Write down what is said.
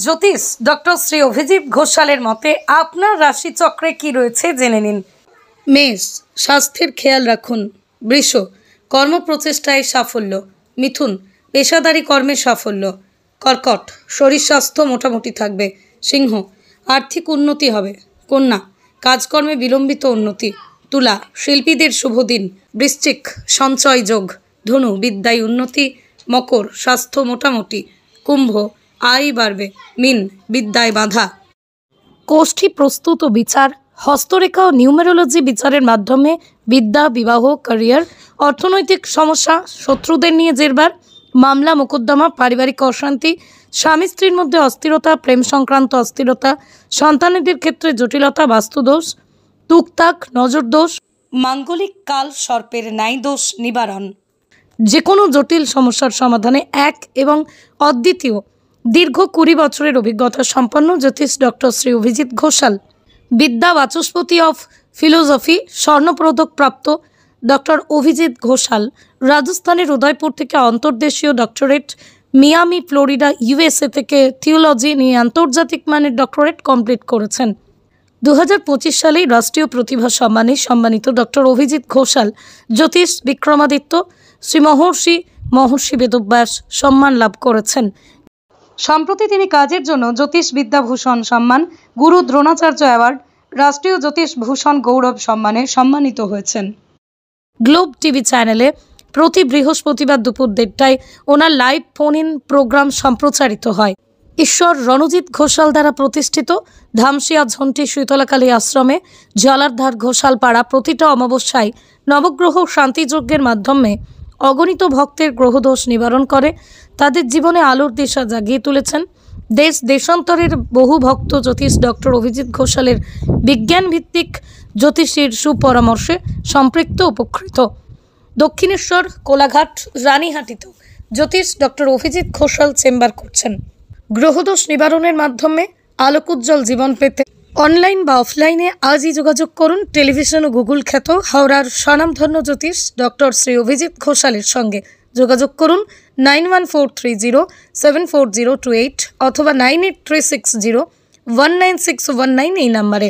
জ্যোতিষ doctor Shri Abhijit ঘোষালের মতে আপনার রাশিচক্রে কি রয়েছে জেনে নিন। মেষ, স্বাস্থ্যের খেয়াল রাখুন। বৃষ, কর্মপ্রচেষ্টায় সাফল্য। মিথুন, পেশাদারি কর্মে সাফল্য। কর্কট, শরীর স্বাস্থ্য মোটামুটি থাকবে। সিংহ, আর্থিক উন্নতি হবে। কন্যা, কাজকর্মে বিলম্বিত উন্নতি। তুলা, শিল্পীদের শুভ দিন। বৃশ্চিক, সঞ্চয় যোগ। ধনু, বিদ্যায় উন্নতি। মকর, স্বাস্থ্য মোটামুটি। কুম্ভ, আয় বাড়বে। মীন, বিদ্যায় বাধা। কোষ্ঠী প্রস্তুত ও বিচার, হস্তরেখা ও নিউমেরোলজি বিচারের মাধ্যমে বিদ্যা, বিবাহ, ক্যারিয়ার, অর্থনৈতিক সমস্যা, শত্রুদের নিয়ে জেরবার, মামলা মোকদ্দমা, পারিবারিক অশান্তি, স্বামী স্ত্রীর মধ্যে অস্থিরতা, প্রেম সংক্রান্ত অস্থিরতা, সন্তানেদের ক্ষেত্রে জটিলতা, বাস্তুদোষ, টুকটাক নজর দোষ, মাঙ্গলিক কাল সর্পের ন্যায় দোষ নিবারণ। যে কোনো জটিল সমস্যার সমাধানে এক এবং অদ্বিতীয় দীর্ঘ 20 বছরের অভিজ্ঞতা সম্পন্ন জ্যোতিষ ডক্টর শ্রী অভিজিৎ ঘোষাল। বিদ্যা বাচস্পতি অফ ফিলোসফি স্বর্ণপদক প্রাপ্ত ডক্টর অভিজিৎ ঘোষাল রাজস্থানের উদয়পুর থেকে অন্তর্দেশীয় ডক্টরেট, মিয়ামি ফ্লোরিডা USA থেকে থিওলজি নিয়ে আন্তর্জাতিক মানের ডক্টরেট কমপ্লিট করেছেন। 2025 সালেই রাষ্ট্রীয় প্রতিভা সম্মানে সম্মানিত ডক্টর অভিজিৎ ঘোষাল জ্যোতিষ বিক্রমাদিত্য শ্রী মহর্ষি বেদব্যাস সম্মান লাভ করেছেন। সম্প্রতি তিনি কাজের জন্য জ্যোতিষ বিদ্যাভূষণ সম্মান, গুরু দ্রোণাচার্য অ্যাওয়ার্ড, রাষ্ট্রীয় জ্যোতিষ ভূষণ গৌরব সম্মানে সম্মানিত হয়েছেন। গ্লোব টিভি চ্যানেলে প্রতি বৃহস্পতিবার দুপুর 1:30টায় ওনার লাইভ ফোন ইন প্রোগ্রাম সম্প্রচারিত হয়। ঈশ্বর রণজিৎ ঘোষাল দ্বারা প্রতিষ্ঠিত ধামসিয়া ঝন্টি শীতলাকালী আশ্রমে জলারধার ঘোষাল পাড়া প্রতিটা অমাবস্যায় নবগ্রহ শান্তিযজ্ঞের মাধ্যমে অগণিত ভক্তের গ্রহদোষ নিবারণ করে তাদের জীবনে আলোর দিশা জাগিয়ে তুলেছেন। দেশ দেশান্তরের বহু ভক্ত জ্যোতিষ ডক্টর অভিজিৎ ঘোষালের বিজ্ঞানভিত্তিক জ্যোতিষীর সুপরামর্শে সম্পৃক্ত উপকৃত। দক্ষিণেশ্বর, কোলাঘাট, রানীহাটিতেও জ্যোতিষ ডক্টর অভিজিৎ ঘোষাল চেম্বার করছেন। গ্রহদোষ নিবারণের মাধ্যমে আলোকোজ্জ্বল জীবন পেতে অনলাইন বা অফলাইনে আজই যোগাযোগ করুন টেলিভিশন ও গুগল খ্যাত হাওড়ার স্বনামধন্য জ্যোতিষ ডক্টর শ্রী অভিজিৎ ঘোষালের সঙ্গে। যোগাযোগ করুন 9143074028 অথবা 9836019619 এই নাম্বারে।